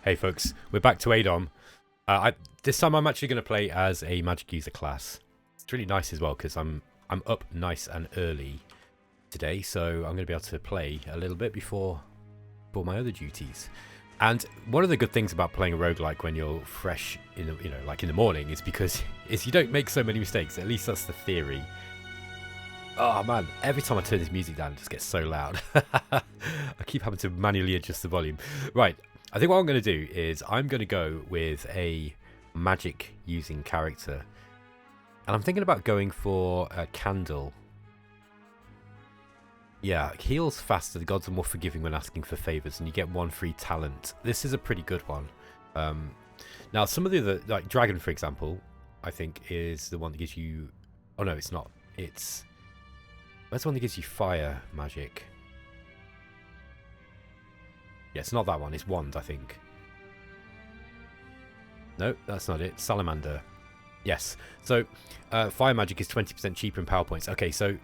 Hey folks, we're back to ADOM. This time I'm actually going to play as a magic user class. It's really nice as well because I'm up nice and early today, so I'm going to be able to play a little bit before my other duties. And one of the good things about playing a roguelike when you're fresh in the, like in the morning is because you don't make so many mistakes. At least that's the theory. Oh man, every time I turn this music down it just gets so loud. I keep having to manually adjust the volume. Right, I think what I'm going to do is I'm going to go with a magic using character. And I'm thinking about going for a candle. Yeah, heals faster, the gods are more forgiving when asking for favours, and you get one free talent. This is a pretty good one. Now, some of the other, like Dragon, for example, I think is the one that gives you... Oh no, it's not. It's... Where's the one that gives you fire magic? Yeah, it's not that one. It's Wand, I think. No, that's not it. Salamander. Yes. So, fire magic is 20% cheaper in power points. Okay, so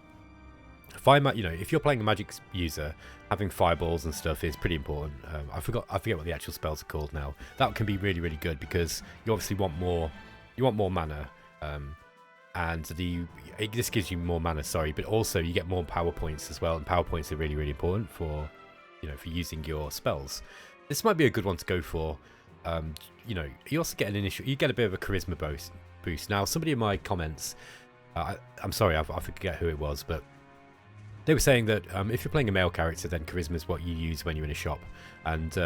fire if you're playing a magic user, having fireballs and stuff is pretty important. I forget what the actual spells are called now. That can be really, really good because you obviously want more. You want more mana. And this gives you more mana, sorry, but also you get more power points as well, and power points are really, really important for for using your spells. This might be a good one to go for. You also get you get a bit of a charisma boost. Now, somebody in my comments, I'm sorry, I forget who it was, but they were saying that if you're playing a male character, then charisma is what you use when you're in a shop. And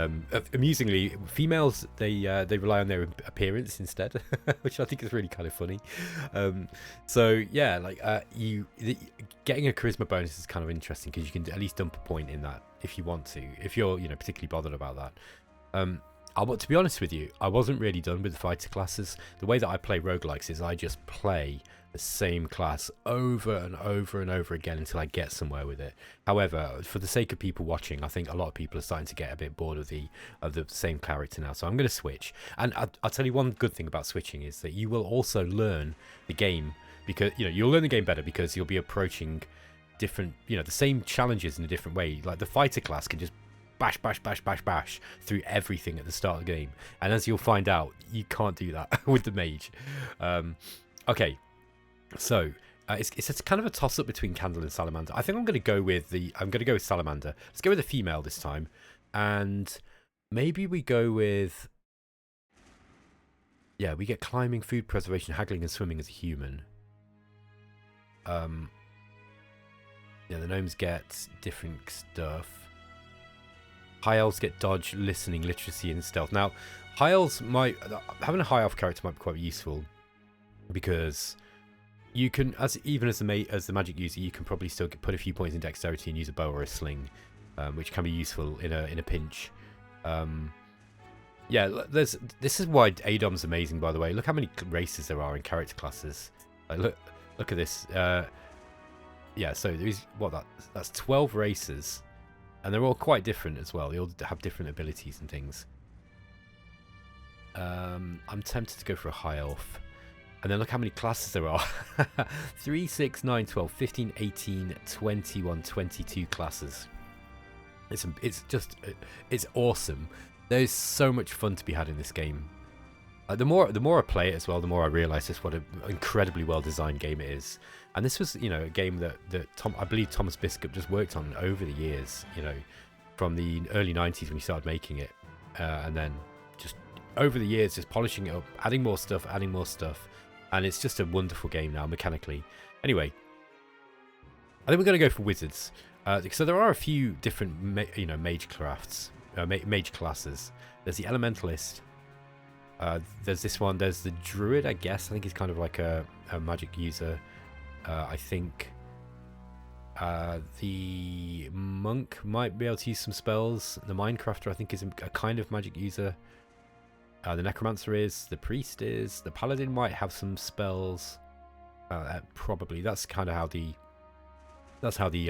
amusingly, females they rely on their appearance instead, which I think is really kind of funny. So yeah, like getting a charisma bonus is kind of interesting because you can at least dump a point in that if you want to, if you're particularly bothered about that. To be honest with you, I wasn't really done with the fighter classes. The way that I play roguelikes is I just play the same class over and over and over again until I get somewhere with it. However, for the sake of people watching, I think a lot of people are starting to get a bit bored of the same character now. So I'm going to switch. And I'll tell you one good thing about switching is that you will also learn the game because you'll learn the game better because you'll be approaching different the same challenges in a different way. Like the fighter class can just bash through everything at the start of the game, and as you'll find out, you can't do that with the mage. Okay, so it's kind of a toss-up between Candle and Salamander. I think I'm going to go with Salamander. Let's go with a female this time, and maybe we go with we get climbing, food preservation, haggling, and swimming as a human. The gnomes get different stuff. High elves get dodge, listening, literacy, and stealth. Now, high elves having a high elf character might be quite useful because you can, as the magic user, you can probably still put a few points in dexterity and use a bow or a sling, which can be useful in a pinch. This is why ADOM's amazing, by the way. Look how many races there are in character classes. Look at this. So there's that's 12 races. And they're all quite different as well. They all have different abilities and things. I'm tempted to go for a high elf. And then look how many classes there are. 3, 6, 9, 12, 15, 18, 21, 22 classes. It's awesome. There's so much fun to be had in this game. The more I play it as well, the more I realise just what an incredibly well-designed game it is. And this was, a game that I believe Thomas Biskup just worked on over the years, from the early 90s when he started making it. And then just over the years, just polishing it up, adding more stuff. And it's just a wonderful game now, mechanically. Anyway, I think we're going to go for wizards. So there are a few different, mage crafts, mage classes. There's the elementalist. There's this one. There's the druid, I guess. I think he's kind of like a magic user. I think the monk might be able to use some spells. The minecrafter, I think, is a kind of magic user. The necromancer is. The priest is. The paladin might have some spells. Probably. That's kind of how the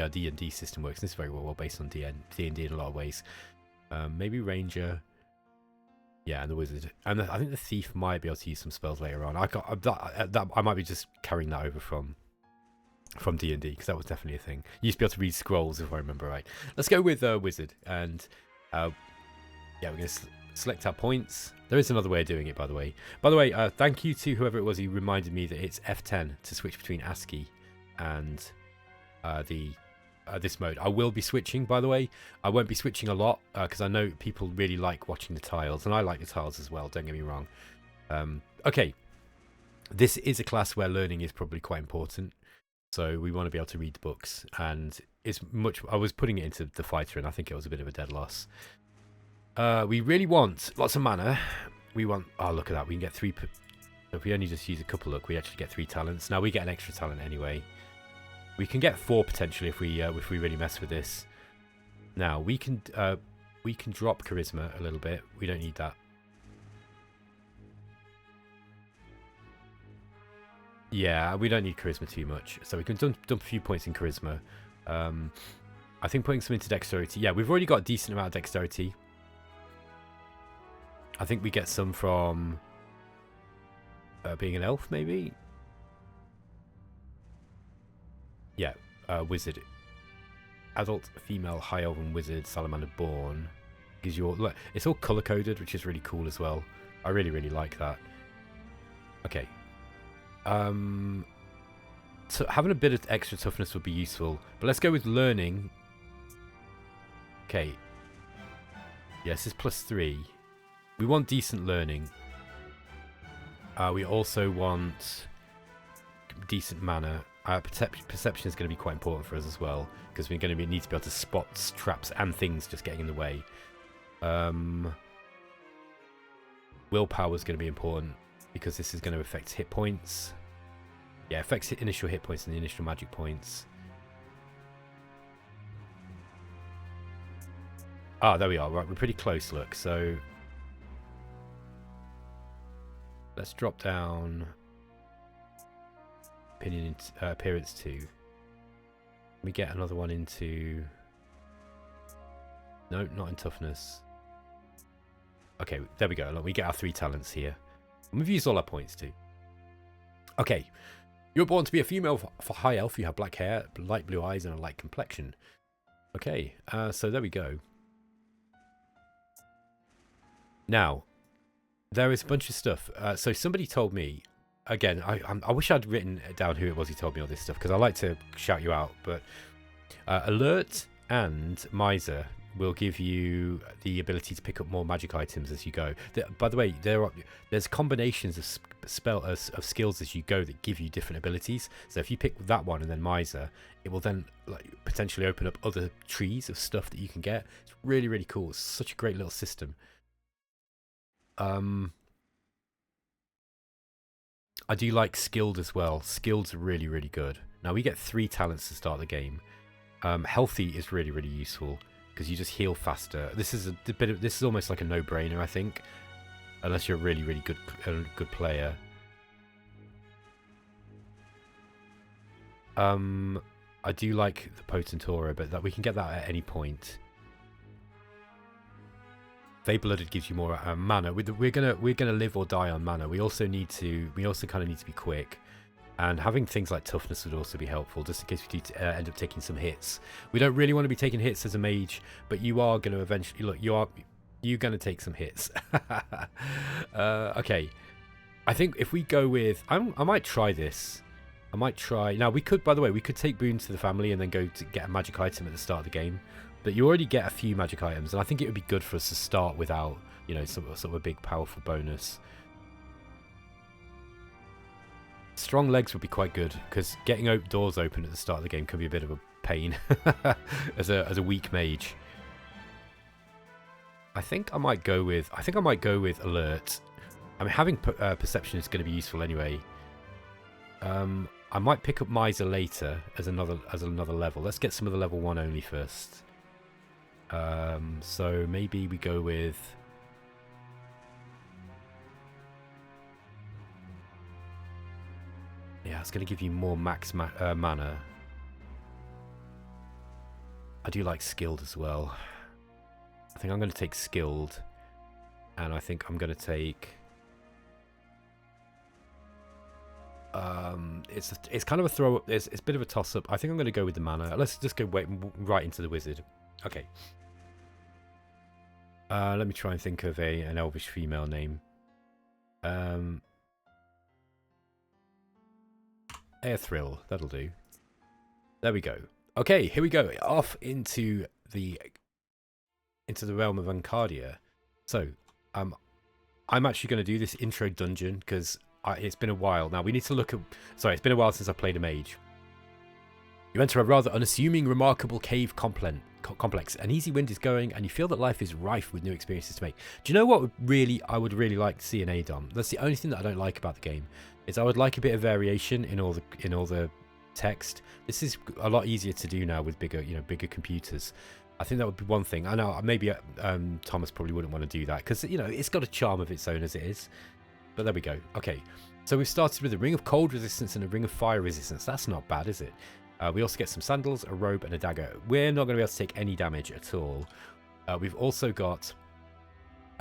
D&D system works. This is very well based on D&D in a lot of ways. Maybe ranger. Yeah, and the wizard, and I think the thief might be able to use some spells later on. I might be just carrying that over from D&D because that was definitely a thing. You used to be able to read scrolls if I remember right. Let's go with wizard, and we're gonna select our points. There is another way of doing it, by the way. By the way, thank you to whoever it was who reminded me that it's F10 to switch between ASCII and this mode. I will be switching, by the way. I won't be switching a lot because I know people really like watching the tiles, and I like the tiles as well, don't get me wrong. Okay, this is a class where learning is probably quite important, so we want to be able to read the books, and it's much. I was putting it into the fighter, and I think it was a bit of a dead loss. We really want lots of mana. We want, oh look at that, we can get 3, if we only just use a couple luck, we actually get 3 talents. Now we get an extra talent anyway. We can get 4 potentially if we really mess with this. Now we can drop charisma a little bit. We don't need that. Yeah, we don't need charisma too much, so we can dump a few points in charisma. I think putting some into dexterity. Yeah, we've already got a decent amount of dexterity. I think we get some from being an elf, maybe. Yeah, wizard, adult female high elven wizard, salamander born. Gives you all, look, it's all color coded, which is really cool as well. I really like that. Okay. So having a bit of extra toughness would be useful, but let's go with learning. Okay. Yes, it's +3. We want decent learning. We also want decent mana. Perception is going to be quite important for us as well, because we're going to need to be able to spot traps and things just getting in the way. Willpower is going to be important, because this is going to affect hit points. Yeah, affects initial hit points and the initial magic points. Ah, there we are. Right, we're pretty close, look. So let's drop down opinion appearance 2. We get another one into, no, not in toughness. Okay, there we go. Look, we get our 3 talents here, and we've used all our points too. Okay, you're born to be a female for high elf. You have black hair, light blue eyes, and a light complexion. Okay, so there we go. Now, there is a bunch of stuff. So somebody told me, again, I wish I'd written down who it was who told me all this stuff, because I like to shout you out, but Alert and Miser will give you the ability to pick up more magic items as you go. By the way, there's combinations of skills as you go that give you different abilities. So if you pick that one and then Miser, it will then potentially open up other trees of stuff that you can get. It's really cool. It's such a great little system. I do like skilled as well. Skilled's really good. Now we get 3 talents to start the game. Healthy is really useful, because you just heal faster. This is this is almost like a no-brainer, I think, unless you're a really good player. I do like the Potent Aura, but that we can get that at any point. Fey-blooded gives you more mana. We're gonna live or die on mana. We also kind of need to be quick, and having things like toughness would also be helpful, just in case we do end up taking some hits. We don't really want to be taking hits as a mage, but you are going to eventually, look, you're going to take some hits. Okay, I think if we go with, I might try this. I might try. Now we could, by the way, we could take boons to the family and then go to get a magic item at the start of the game. But you already get a few magic items, and I think it would be good for us to start without, you know, sort of a big powerful bonus. Strong legs would be quite good, because getting doors open at the start of the game can be a bit of a pain as a weak mage. I think I might go with Alert. I mean, having perception is going to be useful anyway. I might pick up Miser later as another level. Let's get some of the level 1 only first. So maybe we go with, yeah, it's going to give you more max mana. I do like skilled as well. I think I'm going to take skilled, and I think I'm going to take it's kind of a throw up. It's a bit of a toss up. I think I'm going to go with the mana. Let's just go right into the wizard. Okay. Let me try and think of an elvish female name. Airthrill, that'll do. There we go. Okay, here we go. Off into the realm of Ancardia. So, I'm actually going to do this intro dungeon because it's been a while. Now, we need to look at... Sorry, it's been a while since I played a mage. You enter a rather unassuming, remarkable cave complex. An easy wind is going, and you feel that life is rife with new experiences to make. Do you know what I would really like to see in ADOM? That's the only thing that I don't like about the game. Is I would like a bit of variation in all the text. This is a lot easier to do now with bigger computers. I think that would be one thing. I know maybe Thomas probably wouldn't want to do that because it's got a charm of its own as it is. But there we go. Okay, so we've started with a ring of cold resistance and a ring of fire resistance. That's not bad, is it? We also get some sandals, a robe, and a dagger. We're not going to be able to take any damage at all. We've also got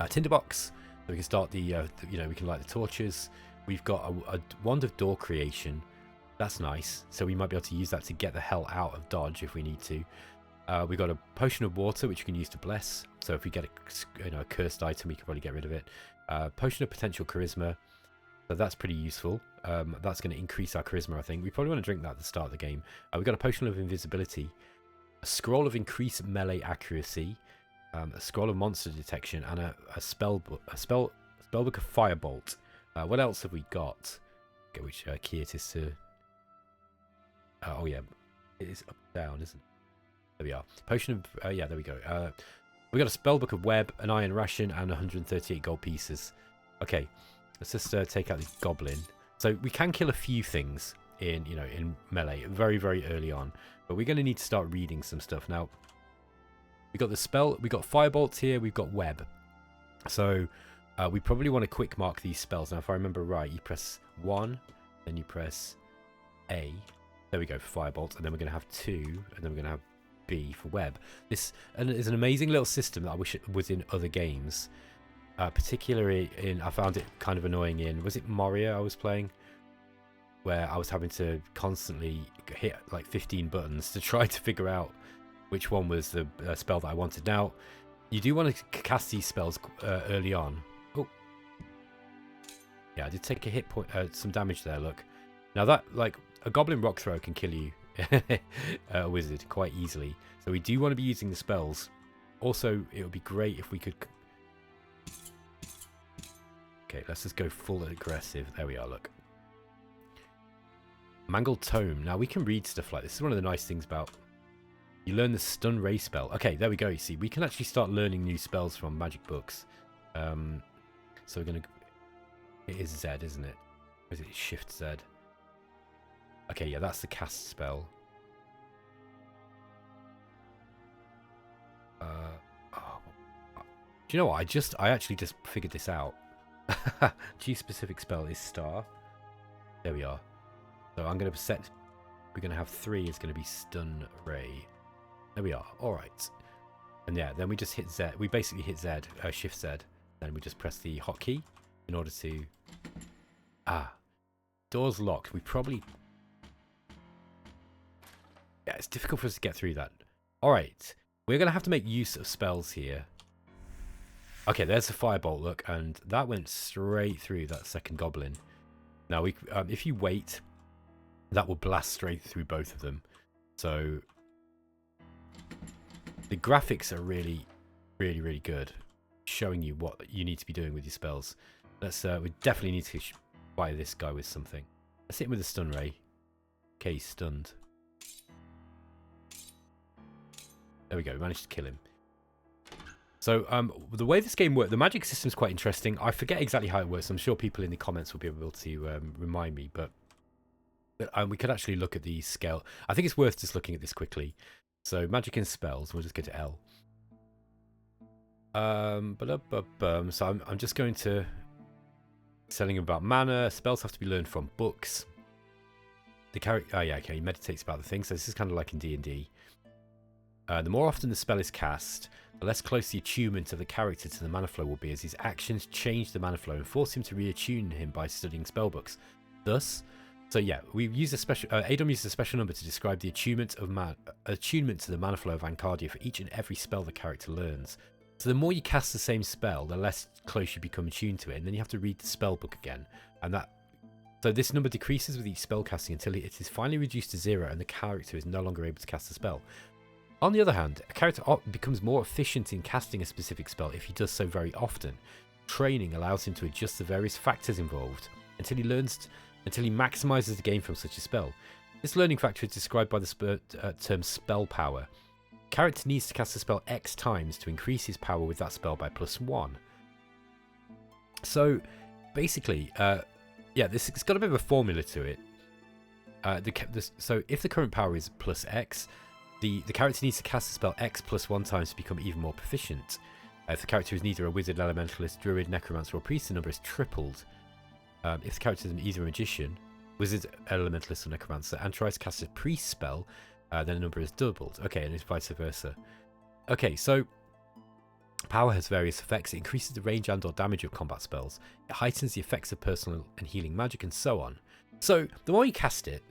a tinderbox, so we can start the we can light the torches. We've got a wand of door creation. That's nice. So we might be able to use that to get the hell out of dodge if we need to. We've got a potion of water which you can use to bless. So if we get a cursed item, we can probably get rid of it. Potion of potential charisma. So that's pretty useful. That's going to increase our charisma, I think. We probably want to drink that at the start of the game. We've got a potion of invisibility, a scroll of increased melee accuracy, a scroll of monster detection, and a spellbook of firebolt. What else have we got? Okay, which key it is to... oh yeah, it is up down, isn't it? There we are. Potion of... yeah, there we go. We got a spellbook of web, an iron ration, and 138 gold pieces. Okay, let's just take out the goblin. So we can kill a few things in melee very, very early on, but we're going to need to start reading some stuff now. We got the spell. We got firebolt here. We've got web. So we probably want to quick mark these spells. Now, if I remember right, you press 1, then you press A. There we go for firebolt, and then we're going to have 2, and then we're going to have B for web. This is an amazing little system that I wish it was in other games. Particularly I found it kind of annoying in, was it Moria I was playing? Where I was having to constantly hit like 15 buttons to try to figure out which one was the spell that I wanted. Now, you do want to cast these spells early on. Oh. Yeah, I did take a hit point, some damage there, look. Now that, like, a goblin rock throw can kill you, a wizard, quite easily. So we do want to be using the spells. Also, it would be great if we could... Okay, let's just go full aggressive. There we are, look. Mangled Tome. Now, we can read stuff like this. This is one of the nice things about... You learn the Stun Ray spell. Okay, there we go. You see, we can actually start learning new spells from magic books. So we're going to... It is Z, isn't it? Or is it Shift Z? Okay, yeah, that's the cast spell. Do you know what? I actually just figured this out. G specific spell is star. There we are. So I'm going to set... We're going to have 3 is going to be Stun Ray. There we are. All right. And yeah, then we just hit Z. We basically hit Z, Shift Z. Then we just press the hotkey in order to... Door's locked. We probably... Yeah, it's difficult for us to get through that. All right. We're going to have to make use of spells here. Okay, there's the firebolt, look, and that went straight through that second goblin. Now, if you wait, that will blast straight through both of them. So, the graphics are really, really, really good, showing you what you need to be doing with your spells. We definitely need to fire this guy with something. Let's hit him with a stun ray. Okay, he's stunned. There we go, we managed to kill him. So, the way this game works, the magic system is quite interesting. I forget exactly how it works. I'm sure people in the comments will be able to remind me, but we could actually look at the scale. I think it's worth just looking at this quickly. So, magic and spells. We'll just go to L. So I'm just going to telling him about mana. Spells have to be learned from books. The character, oh yeah, okay, he meditates about the thing. So this is kind of like in D&D. The more often the spell is cast, the less close the attunement of the character to the mana flow will be, as his actions change the mana flow and force him to reattune him by studying spellbooks. Thus, so yeah, we use a special. ADOM uses a special number to describe the attunement to the mana flow of Ancardia for each and every spell the character learns. So the more you cast the same spell, the less close you become attuned to it, and then you have to read the spell book again. And so this number decreases with each spell casting until it is finally reduced to 0 and the character is no longer able to cast the spell. On the other hand, a character becomes more efficient in casting a specific spell if he does so very often. Training allows him to adjust the various factors involved until he maximizes the gain from such a spell. This learning factor is described by the term spell power. The character needs to cast a spell X times to increase his power with that spell by +1. So basically, yeah, it's got a bit of a formula to it. So if the current power is +X, the character needs to cast the spell X +1 times to become even more proficient. If the character is neither a wizard, elementalist, druid, necromancer, or priest, the number is tripled. If the character is either a magician, wizard, elementalist, or necromancer, and tries to cast a priest spell, then the number is doubled. Okay, and it's vice versa. Okay, so power has various effects. It increases the range and or damage of combat spells. It heightens the effects of personal and healing magic, and so on. So the more you cast it,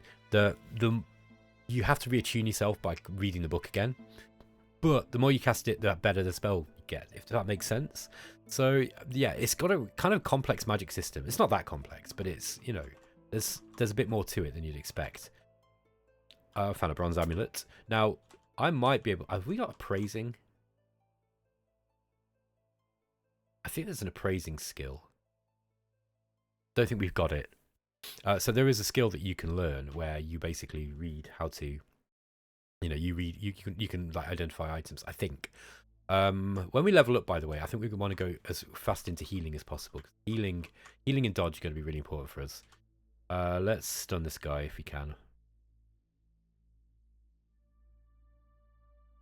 you have to reattune yourself by reading the book again. But the more you cast it, the better the spell you get, if that makes sense. So yeah, it's got a kind of complex magic system. It's not that complex, but it's, you know, there's a bit more to it than you'd expect. I found a bronze amulet. Now, I might be able... Have we got appraising? I think there's an appraising skill. Don't think we've got it. So there is a skill that you can learn where you basically read how to... You know, you can like identify items, I think. When we level up, by the way, I think we want to go as fast into healing as possible. Healing and dodge are going to be really important for us. Let's stun this guy if we can.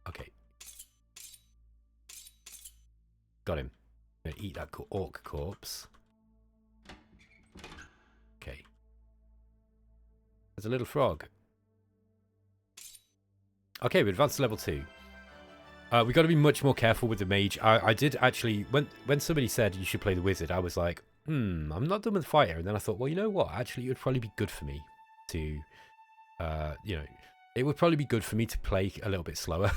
Okay. Got him. I'm gonna eat that orc corpse. Okay. There's a little frog. Okay, we advanced to level 2. We've got to be much more careful with the mage. I did actually, when somebody said you should play the wizard, I was like, I'm not done with fighter. And then I thought, well, you know what? Actually, it would probably be good for me to, you know, it would probably be good for me to play a little bit slower.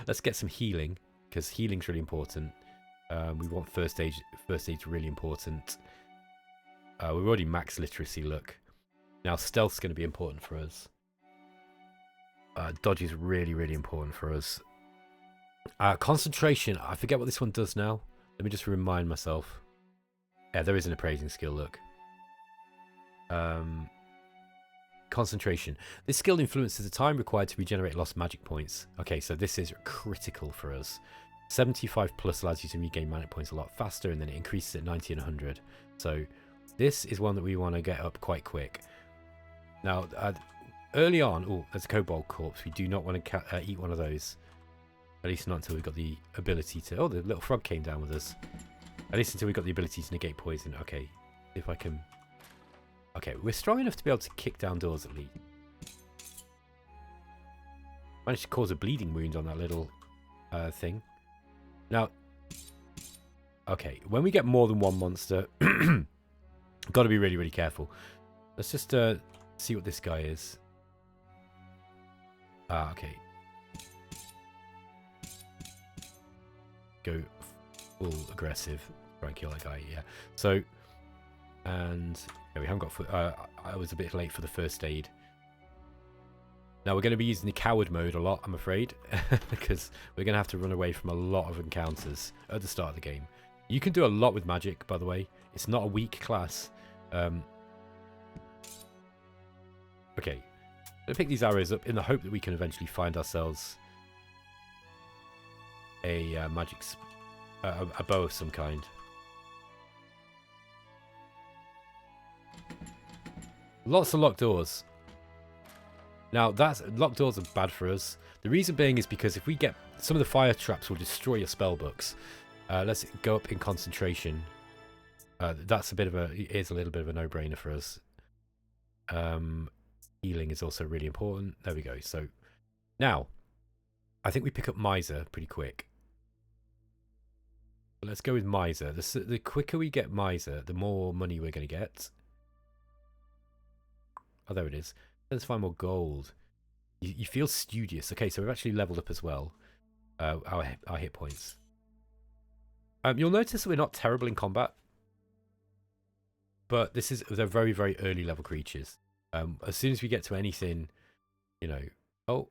Let's get some healing, because healing's really important. We want first aid. First aid's really important. We've already maxed literacy, look. Now, stealth's going to be important for us. Dodge is really, really important for us. Concentration. I forget what this one does now. Let me just remind myself. Yeah, there is an appraising skill, look. Concentration. This skill influences the time required to regenerate lost magic points. Okay, so this is critical for us. 75 plus allows you to regain magic points a lot faster, and then it increases at 90 and 100. So this is one that we want to get up quite quick. Now, early on, oh, there's a kobold corpse. We do not want to eat one of those. At least not until we've got the ability to... Oh, the little frog came down with us. At least until we've got the ability to negate poison. Okay, if I can... Okay, we're strong enough to be able to kick down doors at least. Managed to cause a bleeding wound on that little thing. Now, okay, when we get more than one monster, got to be really, really careful. Let's just see what this guy is. Okay. Go full aggressive. Try and kill that guy, yeah. So, and yeah, we haven't got... I was a bit late for the first aid. Now, we're going to be using the coward mode a lot, I'm afraid, because we're going to have to run away from a lot of encounters at the start of the game. You can do a lot with magic, by the way. It's not a weak class. Okay. I'll pick these arrows up in the hope that we can eventually find ourselves a a bow of some kind. Lots of locked doors. Now, locked doors are bad for us. The reason being is because if we get... Some of the fire traps will destroy your spell books. Let's go up in concentration. That's a bit of a... It is a little bit of a no-brainer for us. Healing is also really important. There we go. So, now, I think we pick up Miser pretty quick. Let's go with Miser. The quicker we get Miser, the more money we're going to get. Oh, there it is. Let's find more gold. You feel studious. Okay, so we've actually leveled up as well. Our hit points. You'll notice that we're not terrible in combat, but they're very, very early level creatures. As soon as we get to anything, you know, oh,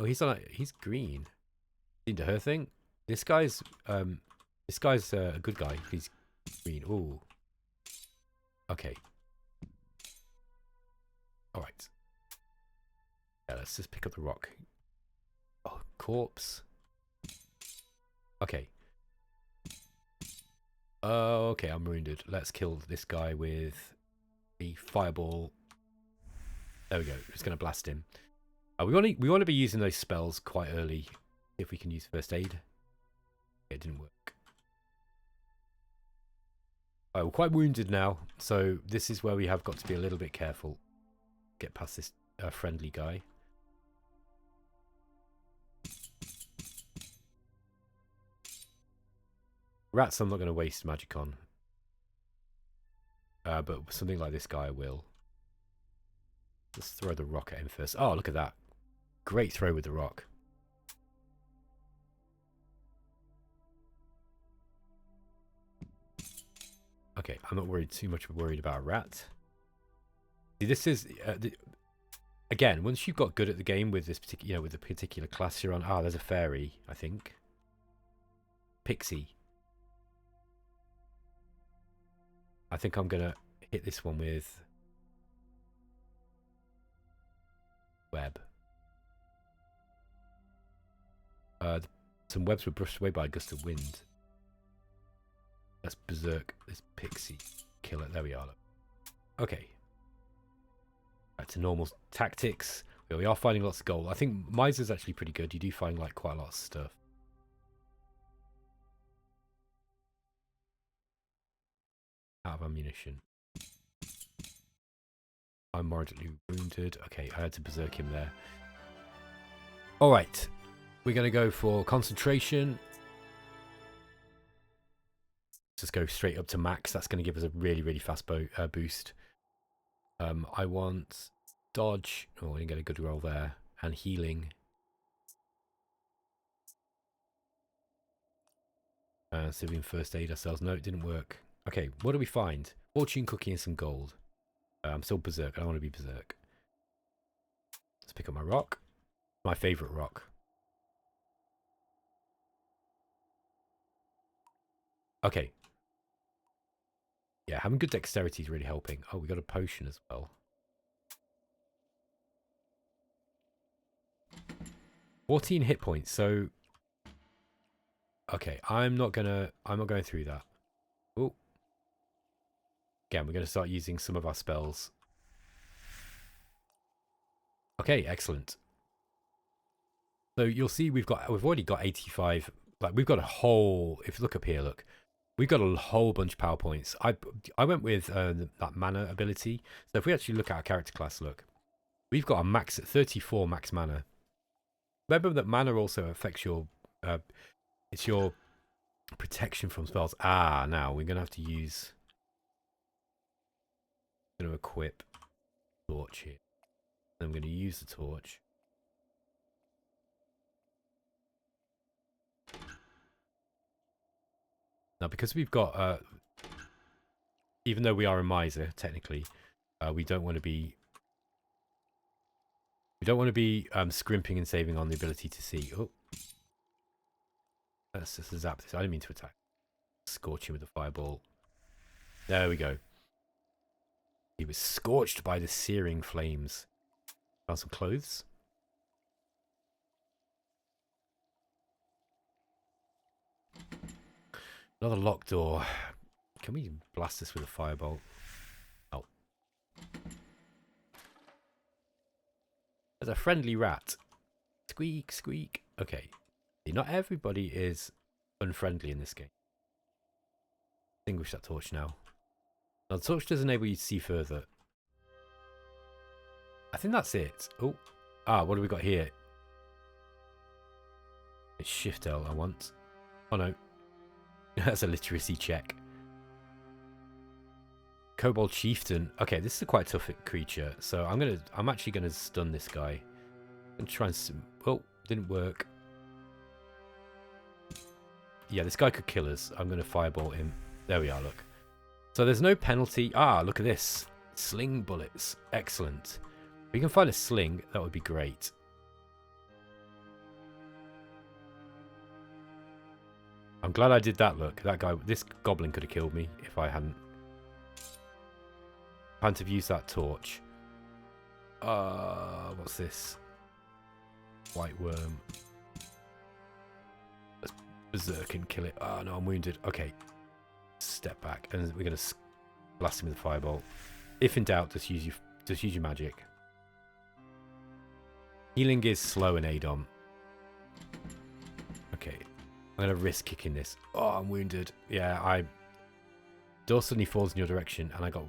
he's green. Into her thing. This guy's a good guy. He's green. Ooh. Okay. All right. Yeah, let's just pick up the rock. Oh, corpse. Okay. Okay, I'm wounded. Let's kill this guy with a fireball. There we go. Just gonna blast him. We want to be using those spells quite early. If we can use first aid. It didn't work. We're quite wounded now, so this is where we have got to be a little bit careful. Get past this friendly guy. Rats I'm not going to waste magic on. But something like this guy I will. Let's throw the rock at him first. Oh, look at that. Great throw with the rock. Okay, I'm not too much worried about a rat. See, this is again, once you've got good at the game with this particular, with the particular class you're on. Ah, there's a fairy, I think. Pixie. I think I'm gonna hit this one with web. Some webs were brushed away by a gust of wind. Let's berserk this pixie. Kill it. There we are. Okay. Back to normal tactics. We are finding lots of gold. I think Miser's actually pretty good. You do find like quite a lot of stuff. Out of ammunition. I'm moderately wounded. Okay, I had to berserk him there. Alright. We're going to go for concentration. Just go straight up to max. That's going to give us a really, really fast boost. I want dodge. Oh, I didn't get a good roll there. And healing. So we can first aid ourselves. No, it didn't work. Okay, what do we find? Fortune cookie and some gold. I'm still berserk. I don't want to be berserk. Let's pick up my rock. My favourite rock. Okay. Yeah, having good dexterity is really helping. Oh, we got a potion as well. 14 hit points, so okay, I'm not going through that. Oh. Again, we're going to start using some of our spells. Okay, excellent. So you'll see we've already got 85. Like we've got a whole, if you look up here, look. We've got a whole bunch of power points. I went with that mana ability. So if we actually look at our character class, look. We've got a max at 34 max mana. Remember that mana also affects your it's your protection from spells. Ah, now we're gonna have to use, I'm gonna equip torch here. Then I'm gonna use the torch. Now because we've got even though we are a miser, technically, we don't want to be scrimping and saving on the ability to see. Oh. Let's just zap this. I didn't mean to attack. Scorch him with the fireball. There we go. He was scorched by the searing flames. Found some clothes. Another locked door. Can we blast this with a fireball? Oh. There's a friendly rat. Squeak, squeak. Okay. Not everybody is unfriendly in this game. Extinguish that torch now. Now the torch does enable you to see further. I think that's it. Oh. Ah, what do we got here? It's Shift L I want. Oh no. That's a literacy check. Kobold Chieftain. Okay, this is a quite tough creature. So I'm actually gonna stun this guy. And try and oh, didn't work. Yeah, this guy could kill us. I'm going to fireball him. There we are, look. So there's no penalty. Ah, look at this. Sling bullets. Excellent. If we can find a sling, that would be great. I'm glad I did that, look. That guy, this goblin could have killed me if I hadn't. Can't have used that torch. What's this? White worm. Let's berserk and kill it. Oh, no, I'm wounded. Okay. Step back. And we're going to blast him with a fireball. If in doubt, just use your magic. Healing is slow in ADOM. Okay. I'm going to risk kicking this. Oh, I'm wounded. Yeah, door suddenly falls in your direction, and I got...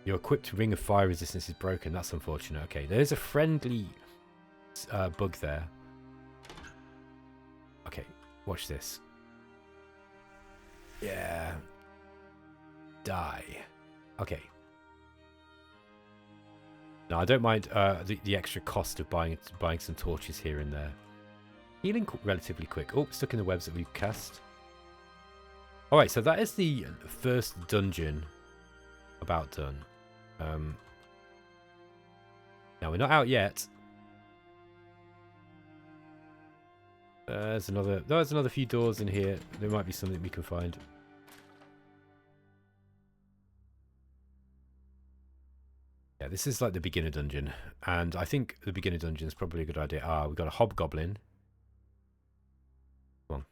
Your equipped ring of fire resistance is broken. That's unfortunate. Okay, there's a friendly bug there. Okay, watch this. Yeah. Die. Okay. No, I don't mind the extra cost of buying some torches here and there. Healing relatively quick. Oh, stuck in the webs that we've cast. Alright, so that is the first dungeon about done. Now, we're not out yet. There's another few doors in here. There might be something we can find. Yeah, this is like the beginner dungeon. And I think the beginner dungeon is probably a good idea. Ah, we've got a hobgoblin. Come on.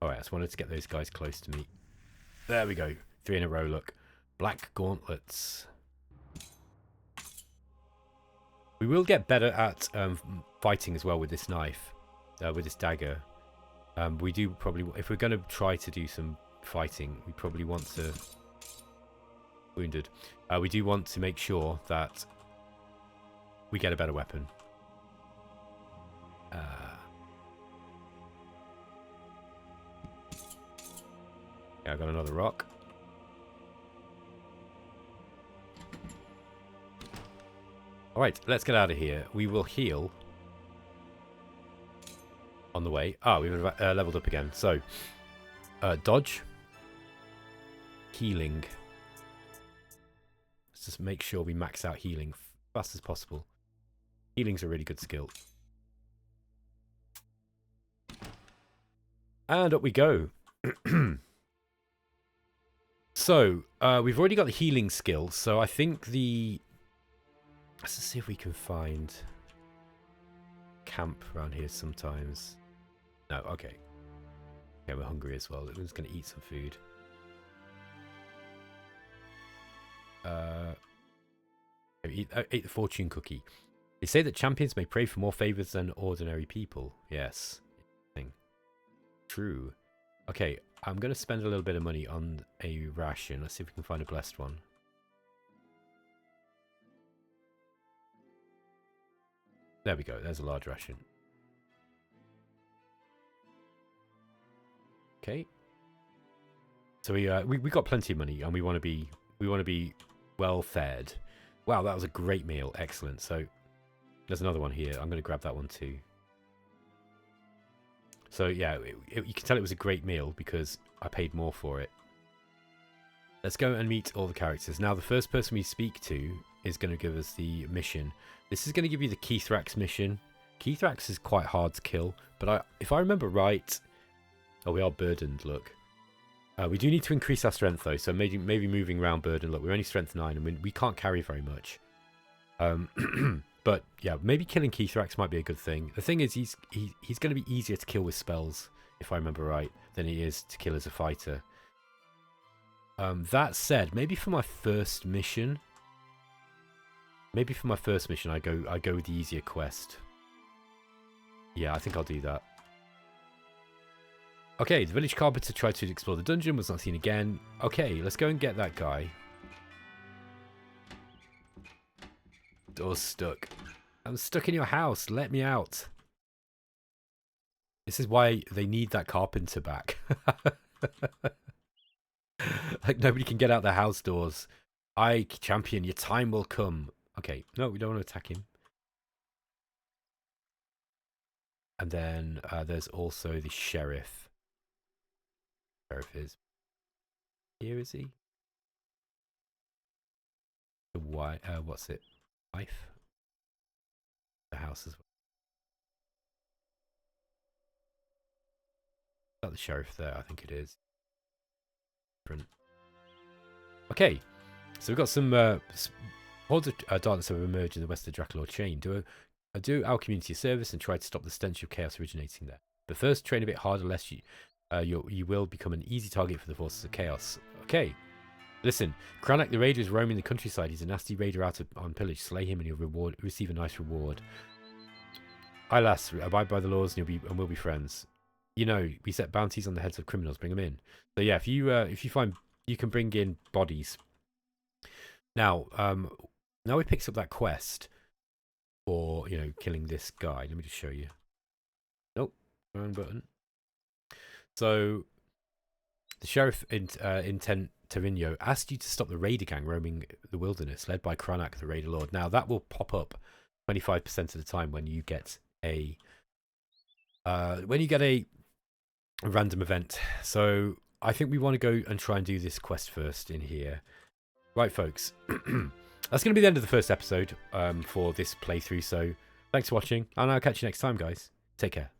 Alright, I just wanted to get those guys close to me. There we go. 3 in a row, look. Black gauntlets. We will get better at fighting as well with this knife. With this dagger. We do probably... If we're going to try to do some fighting, we probably want to... Wounded. We do want to make sure that we get a better weapon. Yeah, I got another rock. Alright, let's get out of here. We will heal on the way. Ah, we've leveled up again. So, dodge. Healing. Let's just make sure we max out healing fast as possible. Healing's a really good skill. And up we go. So, we've already got the healing skill. So I think the... Let's just see if we can find camp around here sometimes. No, okay. Okay, we're hungry as well. We're just going to eat some food. Ate the fortune cookie. They say that champions may pray for more favors than ordinary people. Yes. True. Okay, I'm going to spend a little bit of money on a ration. Let's see if we can find a blessed one. There we go. There's a large ration. Okay. So we got plenty of money, and we want to be well fed. Wow, that was a great meal. Excellent. So there's another one here. I'm going to grab that one too. So yeah, you can tell it was a great meal because I paid more for it. Let's go and meet all the characters. Now, the first person we speak to is going to give us the mission. This is going to give you the Keithrax mission. Keithrax is quite hard to kill, but if I remember right... Oh, we are burdened, look. We do need to increase our strength, though, so maybe moving around burdened. Look, we're only strength 9, and we can't carry very much. But, yeah, maybe killing Keithrax might be a good thing. The thing is, he's going to be easier to kill with spells, if I remember right, than he is to kill as a fighter. That said, maybe for my first mission... I go with the easier quest. Yeah, I think I'll do that. Okay, the village carpenter tried to explore the dungeon, was not seen again. Okay, let's go and get that guy. Door's stuck. I'm stuck in your house. Let me out. This is why they need that carpenter back. Like, nobody can get out their house doors. Champion, your time will come. Okay, no, we don't want to attack him. And then there's also the sheriff. Sheriff is. Here is he? The what's it? Wife? The house as well. Is that the sheriff there? I think it is. Different. Okay, so we've got some hordes of darkness have emerged in the west of the Draculor chain. Do our community a service and try to stop the stench of chaos originating there. But first, train a bit harder, lest you will become an easy target for the forces of chaos. Okay. Listen, Cranach the Raider is roaming the countryside. He's a nasty raider out on pillage. Slay him and you'll receive a nice reward. Aye, lass, abide by the laws and we'll be friends. You know, we set bounties on the heads of criminals. Bring them in. So yeah, if you find you can bring in bodies. Now we picked up that quest for killing this guy. Let me just show you. Nope, wrong button. So the sheriff in Terino asked you to stop the raider gang roaming the wilderness, led by Cranach, the raider lord. Now that will pop up 25% of the time when you get a random event. So I think we want to go and try and do this quest first in here. Right, folks. That's going to be the end of the first episode for this playthrough. So thanks for watching, and I'll catch you next time, guys. Take care.